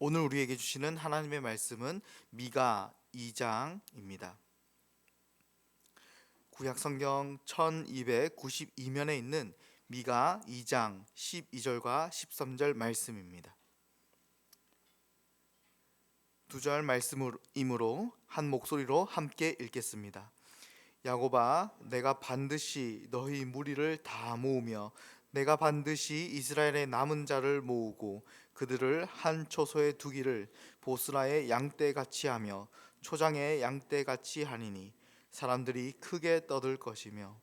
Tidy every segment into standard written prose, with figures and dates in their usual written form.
오늘 우리에게 주시는 하나님의 말씀은 미가 2장입니다. 구약 성경 1292면에 있는 미가 2장 12절과 13절 말씀입니다. 두 절 말씀이므로 한 목소리로 함께 읽겠습니다. 야곱아, 내가 반드시 너희 무리를 다 모으며 내가 반드시 이스라엘의 남은 자를 모으고 그들을 한 초소에 두기를 보스라의 양떼같이 하며 초장의 양떼같이 하리니 사람들이 크게 떠들 것이며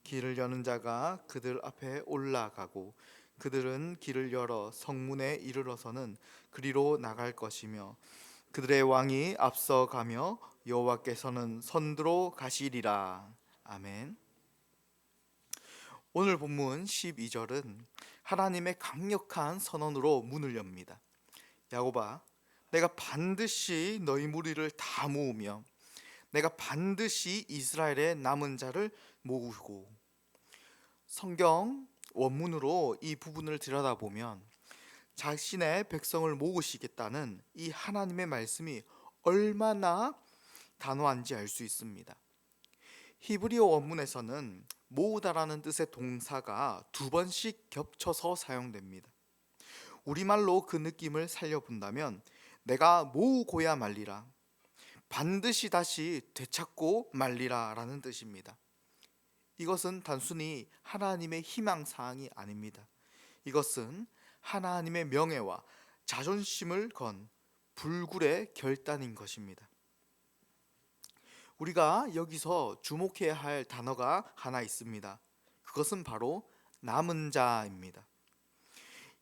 길을 여는 자가 그들 앞에 올라가고 그들은 길을 열어 성문에 이르러서는 그리로 나갈 것이며 그들의 왕이 앞서가며 여호와께서는 선두로 가시리라. 아멘. 오늘 본문 12절은 하나님의 강력한 선언으로 문을 엽니다. 야곱아, 내가 반드시 너희 무리를 다 모으며 내가 반드시 이스라엘의 남은 자를 모으고. 성경 원문으로 이 부분을 들여다보면 자신의 백성을 모으시겠다는 이 하나님의 말씀이 얼마나 단호한지 알 수 있습니다. 히브리어 원문에서는 모으다라는 뜻의 동사가 두 번씩 겹쳐서 사용됩니다. 우리말로 그 느낌을 살려본다면 내가 모으고야 말리라, 반드시 다시 되찾고 말리라 라는 뜻입니다. 이것은 단순히 하나님의 희망사항이 아닙니다. 이것은 하나님의 명예와 자존심을 건 불굴의 결단인 것입니다. 우리가 여기서 주목해야 할 단어가 하나 있습니다. 그것은 바로 남은 자입니다.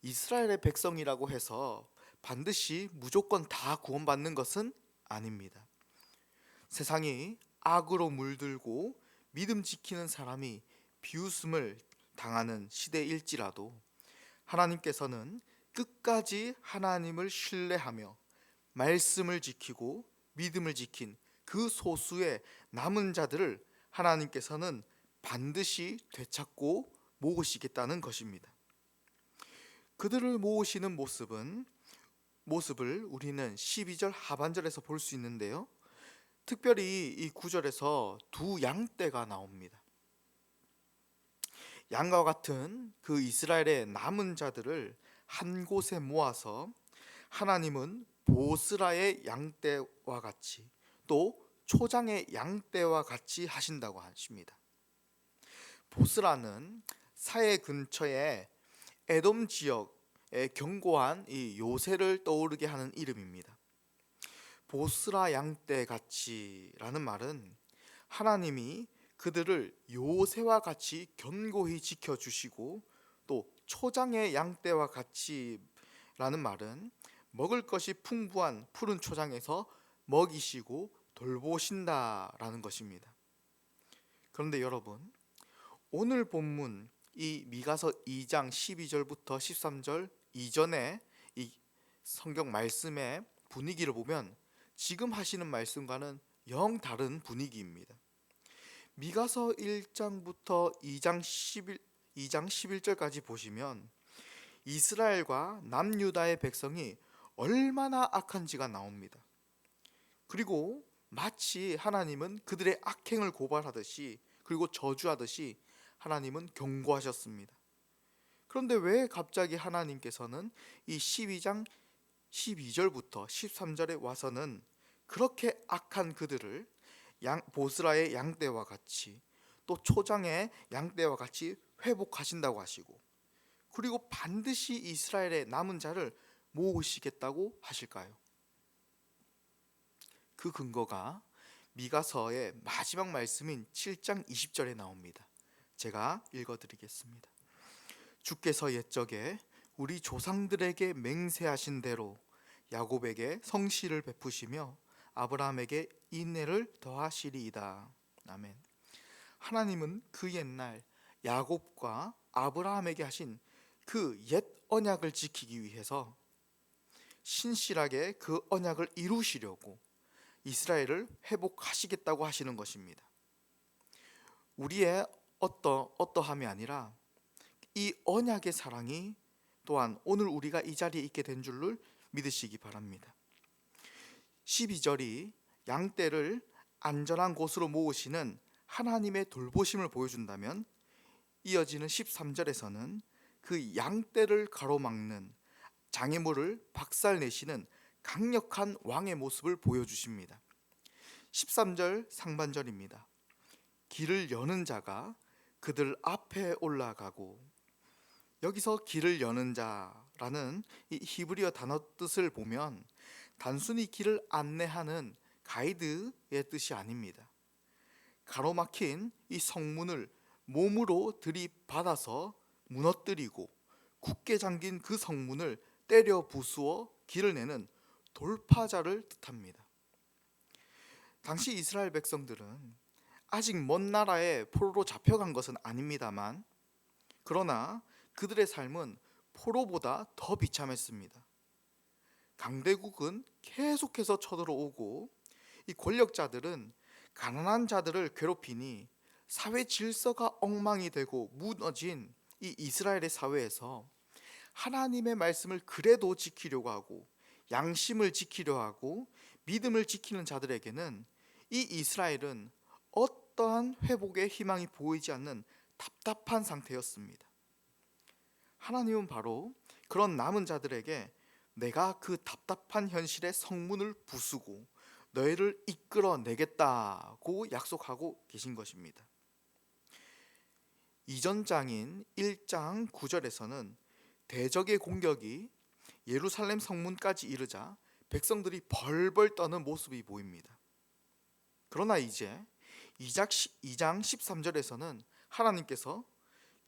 이스라엘의 백성이라고 해서 반드시 무조건 다 구원받는 것은 아닙니다. 세상이 악으로 물들고 믿음 지키는 사람이 비웃음을 당하는 시대일지라도 하나님께서는 끝까지 하나님을 신뢰하며 말씀을 지키고 믿음을 지킨 그 소수의 남은 자들을 하나님께서는 반드시 되찾고 모으시겠다는 것입니다. 그들을 모으시는 모습을 우리는 12절 하반절에서 볼 수 있는데요. 특별히 이 구절에서 두 양떼가 나옵니다. 양과 같은 그 이스라엘의 남은 자들을 한 곳에 모아서 하나님은 보스라의 양떼와 같이 또 초장의 양떼와 같이 하신다고 하십니다. 보스라는 사해 근처의 에돔 지역의 견고한 이 요새를 떠오르게 하는 이름입니다. 보스라 양떼 같이라는 말은 하나님이 그들을 요새와 같이 견고히 지켜주시고 또 초장의 양떼와 같이라는 말은 먹을 것이 풍부한 푸른 초장에서 먹이시고 돌보신다라는 것입니다. 그런데 여러분, 오늘 본문 이 미가서 2장 12절부터 13절 이전의 이 성경 말씀의 분위기를 보면 지금 하시는 말씀과는 영 다른 분위기입니다. 미가서 1장부터 2장 11절까지 보시면 이스라엘과 남유다의 백성이 얼마나 악한지가 나옵니다. 그리고 마치 하나님은 그들의 악행을 고발하듯이 그리고 저주하듯이 하나님은 경고하셨습니다. 그런데 왜 갑자기 하나님께서는 이 12장 12절부터 13절에 와서는 그렇게 악한 그들을 보스라의 양떼와 같이 또 초장의 양떼와 같이 회복하신다고 하시고 그리고 반드시 이스라엘의 남은 자를 모으시겠다고 하실까요? 그 근거가 미가서의 마지막 말씀인 7장 20절에 나옵니다. 제가 읽어드리겠습니다. 주께서 옛적에 우리 조상들에게 맹세하신 대로 야곱에게 성실을 베푸시며 아브라함에게 인내를 더하시리이다. 아멘. 하나님은 그 옛날 야곱과 아브라함에게 하신 그 옛 언약을 지키기 위해서 신실하게 그 언약을 이루시려고 이스라엘을 회복하시겠다고 하시는 것입니다. 우리의 어떠함이 아니라 이 언약의 사랑이 또한 오늘 우리가 이 자리에 있게 된 줄을 믿으시기 바랍니다. 12절이 양떼를 안전한 곳으로 모으시는 하나님의 돌보심을 보여준다면, 이어지는 13절에서는 그 양떼를 가로막는, 장애물을 박살내시는 강력한 왕의 모습을 보여주십니다. 13절 상반절입니다. 길을 여는 자가 그들 앞에 올라가고, 여기서 길을 여는 자라는 이 히브리어 단어 뜻을 보면 단순히 길을 안내하는 가이드의 뜻이 아닙니다. 가로막힌 이 성문을 몸으로 들이받아서 무너뜨리고 굳게 잠긴 그 성문을 때려 부수어 길을 내는 돌파자를 뜻합니다. 당시 이스라엘 백성들은 아직 먼 나라에 포로로 잡혀간 것은 아닙니다만, 그러나 그들의 삶은 포로보다 더 비참했습니다. 강대국은 계속해서 쳐들어오고, 이 권력자들은 가난한 자들을 괴롭히니 사회 질서가 엉망이 되고 무너진 이 이스라엘의 사회에서 하나님의 말씀을 그래도 지키려고 하고, 양심을 지키려 하고, 믿음을 지키는 자들에게는 이 이스라엘은 어떠한 회복의 희망이 보이지 않는 답답한 상태였습니다. 하나님은 바로 그런 남은 자들에게 내가 그 답답한 현실의 성문을 부수고 너희를 이끌어내겠다고 약속하고 계신 것입니다. 이전 장인 1장 9절에서는 대적의 공격이 예루살렘 성문까지 이르자 백성들이 벌벌 떠는 모습이 보입니다. 그러나 이제 2장 13절에서는 하나님께서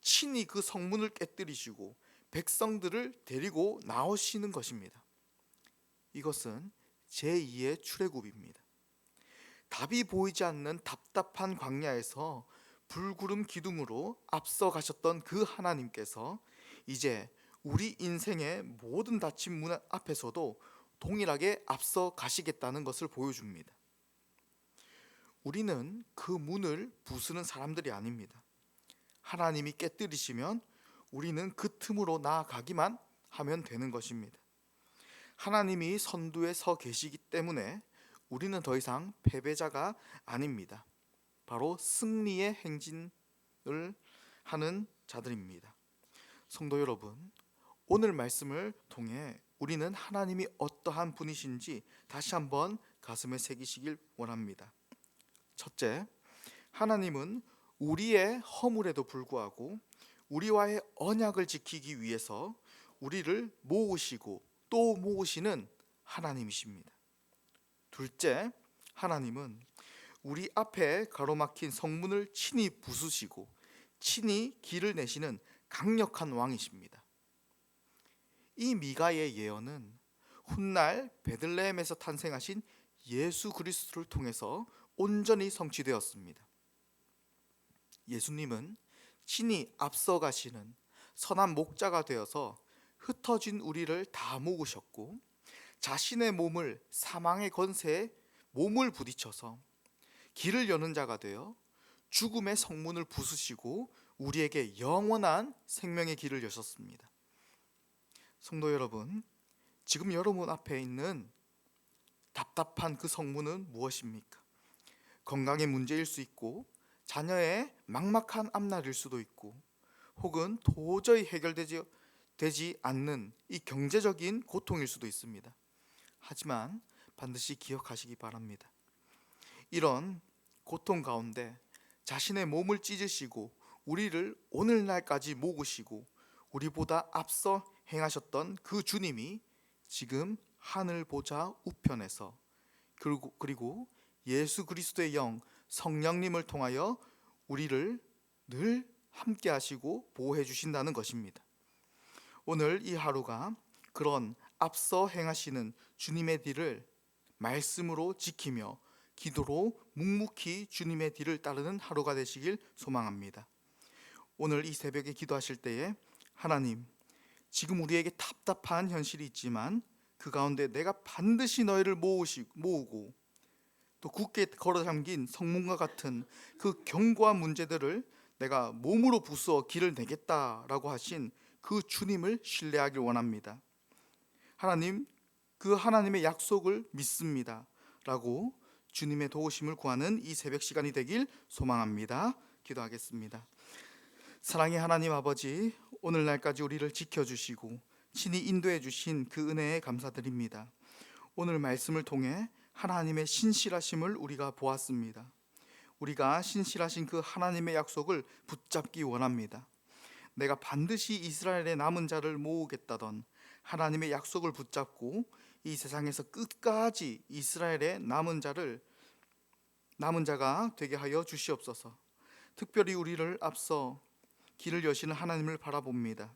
친히 그 성문을 깨뜨리시고 백성들을 데리고 나오시는 것입니다. 이것은 제2의 출애굽입니다. 답이 보이지 않는 답답한 광야에서 불구름 기둥으로 앞서 가셨던 그 하나님께서 이제 우리 인생의 모든 닫힌 문 앞에서도 동일하게 앞서 가시겠다는 것을 보여줍니다. 우리는 그 문을 부수는 사람들이 아닙니다. 하나님이 깨뜨리시면 우리는 그 틈으로 나아가기만 하면 되는 것입니다. 하나님이 선두에 서 계시기 때문에 우리는 더 이상 패배자가 아닙니다. 바로 승리의 행진을 하는 자들입니다. 성도 여러분, 오늘 말씀을 통해 우리는 하나님이 어떠한 분이신지 다시 한번 가슴에 새기시길 원합니다. 첫째, 하나님은 우리의 허물에도 불구하고 우리와의 언약을 지키기 위해서 우리를 모으시고 또 모으시는 하나님이십니다. 둘째, 하나님은 우리 앞에 가로막힌 성문을 친히 부수시고 친히 길을 내시는 강력한 왕이십니다. 이 미가의 예언은 훗날 베들레헴에서 탄생하신 예수 그리스도를 통해서 온전히 성취되었습니다. 예수님은 친히 앞서가시는 선한 목자가 되어서 흩어진 우리를 다 모으셨고, 자신의 몸을 사망의 권세에 몸을 부딪혀서 길을 여는 자가 되어 죽음의 성문을 부수시고 우리에게 영원한 생명의 길을 여셨습니다. 성도 여러분, 지금 여러분 앞에 있는 답답한 그 성문은 무엇입니까? 건강의 문제일 수 있고, 자녀의 막막한 앞날일 수도 있고, 혹은 도저히 해결되지 않는 이 경제적인 고통일 수도 있습니다. 하지만 반드시 기억하시기 바랍니다. 이런 고통 가운데 자신의 몸을 찢으시고 우리를 오늘날까지 모으시고 우리보다 앞서 행하셨던 그 주님이 지금 하늘 보좌 우편에서, 그리고 예수 그리스도의 영 성령님을 통하여 우리를 늘 함께 하시고 보호해 주신다는 것입니다. 오늘 이 하루가 그런 앞서 행하시는 주님의 뒤를 말씀으로 지키며 기도로 묵묵히 주님의 뒤를 따르는 하루가 되시길 소망합니다. 오늘 이 새벽에 기도하실 때에 하나님, 지금 우리에게 답답한 현실이 있지만 그 가운데 내가 반드시 너희를 모으고 또 굳게 걸어 잠긴 성문과 같은 그 견고한 문제들을 내가 몸으로 부수어 길을 내겠다라고 하신 그 주님을 신뢰하길 원합니다. 하나님, 그 하나님의 약속을 믿습니다 라고 주님의 도우심을 구하는 이 새벽 시간이 되길 소망합니다. 기도하겠습니다. 사랑의 하나님 아버지, 오늘날까지 우리를 지켜주시고 친히 인도해 주신 그 은혜에 감사드립니다. 오늘 말씀을 통해 하나님의 신실하심을 우리가 보았습니다. 우리가 신실하신 그 하나님의 약속을 붙잡기 원합니다. 내가 반드시 이스라엘의 남은 자를 모으겠다던 하나님의 약속을 붙잡고 이 세상에서 끝까지 이스라엘의 남은 자가 되게 하여 주시옵소서. 특별히 우리를 앞서 길을 여시는 하나님을 바라봅니다.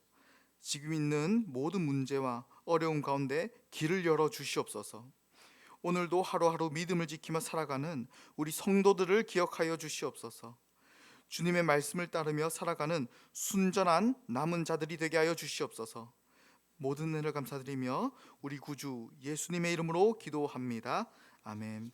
지금 있는 모든 문제와 어려움 가운데 길을 열어 주시옵소서. 오늘도 하루하루 믿음을 지키며 살아가는 우리 성도들을 기억하여 주시옵소서. 주님의 말씀을 따르며 살아가는 순전한 남은 자들이 되게 하여 주시옵소서. 모든 은혜를 감사드리며 우리 구주 예수님의 이름으로 기도합니다. 아멘.